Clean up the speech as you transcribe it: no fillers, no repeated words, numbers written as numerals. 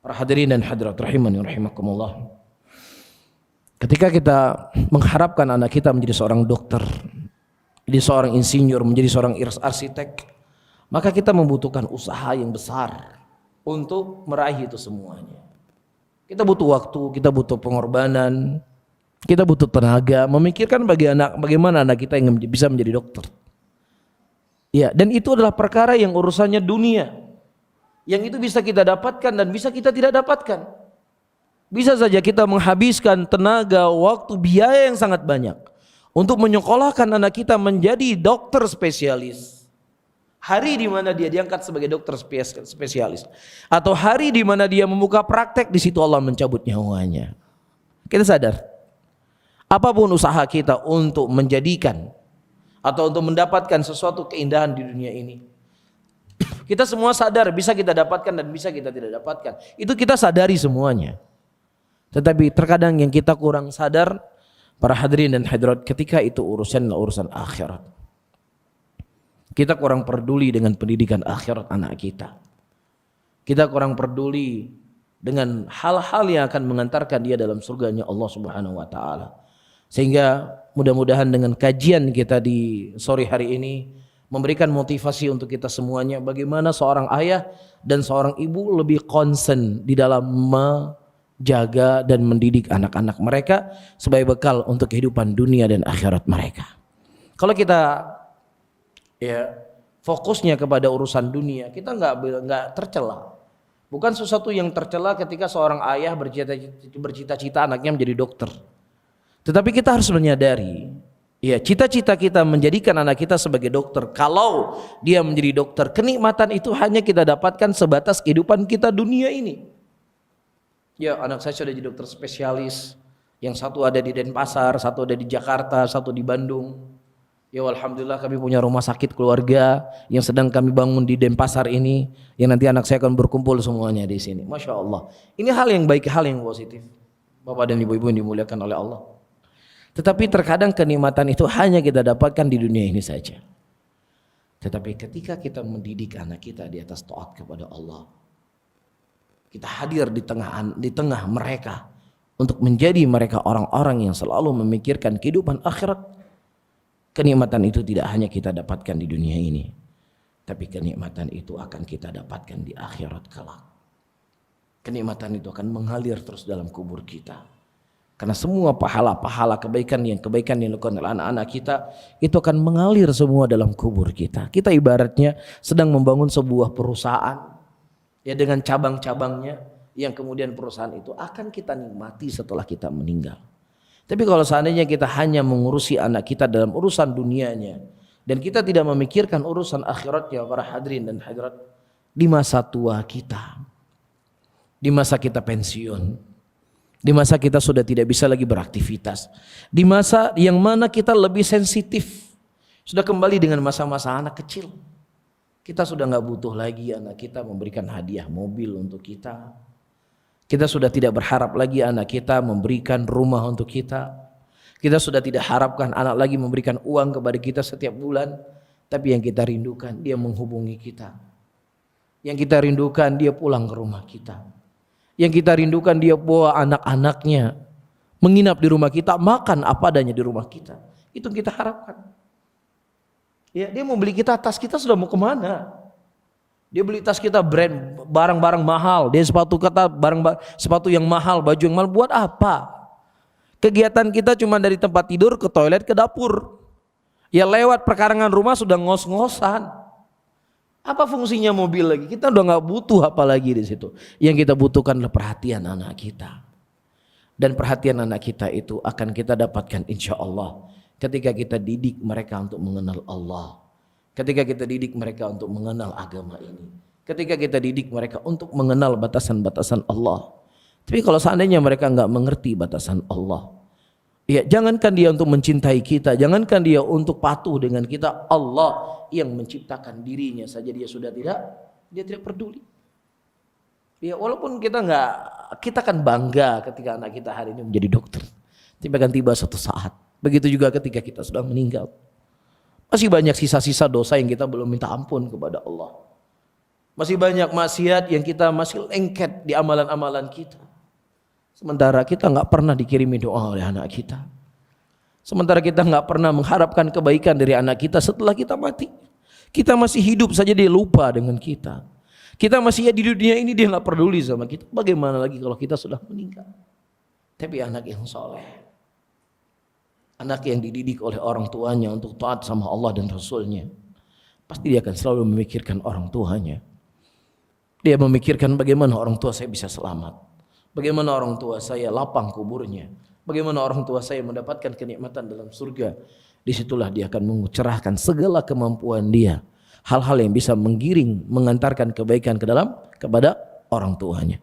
Para hadirin dan hadirat rahimani rahimakumullah. Ketika kita mengharapkan anak kita menjadi seorang dokter, menjadi seorang insinyur, menjadi seorang arsitek, maka kita membutuhkan usaha yang besar untuk meraih itu semuanya. Kita butuh waktu, kita butuh pengorbanan, kita butuh tenaga, memikirkan bagaimana anak kita yang bisa menjadi dokter. Ya, dan itu adalah perkara yang urusannya dunia. Yang itu bisa kita dapatkan dan bisa kita tidak dapatkan. Bisa saja kita menghabiskan tenaga, waktu, biaya yang sangat banyak untuk menyekolahkan anak kita menjadi dokter spesialis. Hari di mana dia diangkat sebagai dokter spesialis, atau hari di mana dia membuka praktek, di situ Allah mencabut nyawanya. Kita sadar, apapun usaha kita untuk menjadikan atau untuk mendapatkan sesuatu keindahan di dunia ini, kita semua sadar bisa kita dapatkan dan bisa kita tidak dapatkan. Itu kita sadari semuanya. Tetapi terkadang yang kita kurang sadar, para hadirin dan hadirat, ketika itu urusan akhirat. Kita kurang peduli dengan pendidikan akhirat anak kita. Kita kurang peduli dengan hal-hal yang akan mengantarkan dia dalam surganya Allah Subhanahu wa taala. Sehingga mudah-mudahan dengan kajian kita di sore hari ini memberikan motivasi untuk kita semuanya, bagaimana seorang ayah dan seorang ibu lebih concern di dalam menjaga dan mendidik anak-anak mereka sebagai bekal untuk kehidupan dunia dan akhirat mereka. Kalau kita fokusnya kepada urusan dunia, kita nggak tercela. Bukan sesuatu yang tercela ketika seorang ayah bercita-cita anaknya menjadi dokter. Tetapi kita harus menyadari, cita-cita kita menjadikan anak kita sebagai dokter. Kalau dia menjadi dokter, kenikmatan itu hanya kita dapatkan sebatas kehidupan kita dunia ini. Ya, anak saya sudah jadi dokter spesialis. Yang satu ada di Denpasar, satu ada di Jakarta, satu di Bandung. Ya, alhamdulillah kami punya rumah sakit keluarga yang sedang kami bangun di Denpasar ini, yang nanti anak saya akan berkumpul semuanya di sini. Masya Allah. Ini hal yang baik, hal yang positif. Bapak dan ibu-ibu yang dimuliakan oleh Allah. Tetapi terkadang kenikmatan itu hanya kita dapatkan di dunia ini saja. Tetapi ketika kita mendidik anak kita di atas taat kepada Allah, kita hadir di tengah mereka untuk menjadi mereka orang-orang yang selalu memikirkan kehidupan akhirat. Kenikmatan itu tidak hanya kita dapatkan di dunia ini, tapi kenikmatan itu akan kita dapatkan di akhirat kelak. Kenikmatan itu akan mengalir terus dalam kubur kita. Karena semua pahala-pahala kebaikan yang dilakukan oleh anak-anak kita itu akan mengalir semua dalam kubur kita. Kita ibaratnya sedang membangun sebuah perusahaan, ya, dengan cabang-cabangnya, yang kemudian perusahaan itu akan kita nikmati setelah kita meninggal. Tapi kalau seandainya kita hanya mengurusi anak kita dalam urusan dunianya dan kita tidak memikirkan urusan akhiratnya, para hadirin dan hadirat, di masa tua kita, di masa kita pensiun, di masa kita sudah tidak bisa lagi beraktivitas, di masa yang mana kita lebih sensitif, sudah kembali dengan masa-masa anak kecil, kita sudah nggak butuh lagi anak kita memberikan hadiah mobil untuk kita. Kita sudah tidak berharap lagi anak kita memberikan rumah untuk kita. Kita sudah tidak harapkan anak lagi memberikan uang kepada kita setiap bulan. Tapi yang kita rindukan dia menghubungi kita. Yang kita rindukan dia pulang ke rumah kita. Yang kita rindukan dia bawa anak-anaknya menginap di rumah kita, makan apa adanya di rumah kita. Itu yang kita harapkan. Ya, dia mau beli kita tas, kita sudah mau kemana? Dia beli tas kita brand, barang-barang mahal. Dia sepatu yang mahal, baju yang mahal. Buat apa? Kegiatan kita cuma dari tempat tidur ke toilet ke dapur. Ya, lewat perkarangan rumah sudah ngos-ngosan. Apa fungsinya mobil lagi? Kita udah nggak butuh apa lagi di situ. Yang kita butuhkan adalah perhatian anak kita. Dan perhatian anak kita itu akan kita dapatkan insya Allah ketika kita didik mereka untuk mengenal Allah. Ketika kita didik mereka untuk mengenal agama ini. Ketika kita didik mereka untuk mengenal batasan-batasan Allah. Tapi kalau seandainya mereka nggak mengerti batasan Allah, ya, jangankan dia untuk mencintai kita, jangankan dia untuk patuh dengan kita, Allah yang menciptakan dirinya saja dia tidak peduli. Ya, walaupun kita kan bangga ketika anak kita hari ini menjadi dokter. Tapi akan tiba suatu saat, begitu juga ketika kita sudah meninggal. Masih banyak sisa-sisa dosa yang kita belum minta ampun kepada Allah. Masih banyak maksiat yang kita masih lengket di amalan-amalan kita. Sementara kita nggak pernah dikirimi doa oleh anak kita. Sementara kita nggak pernah mengharapkan kebaikan dari anak kita setelah kita mati. Kita masih hidup saja dia lupa dengan kita. Kita masih di dunia ini dia nggak peduli sama kita. Bagaimana lagi kalau kita sudah meninggal? Tapi anak yang soleh, anak yang dididik oleh orang tuanya untuk taat sama Allah dan Rasulnya, pasti dia akan selalu memikirkan orang tuanya. Dia memikirkan bagaimana orang tua saya bisa selamat, bagaimana orang tua saya lapang kuburnya, bagaimana orang tua saya mendapatkan kenikmatan dalam surga. Disitulah dia akan mencerahkan segala kemampuan dia, hal-hal yang bisa menggiring, mengantarkan kebaikan kepada orang tuanya.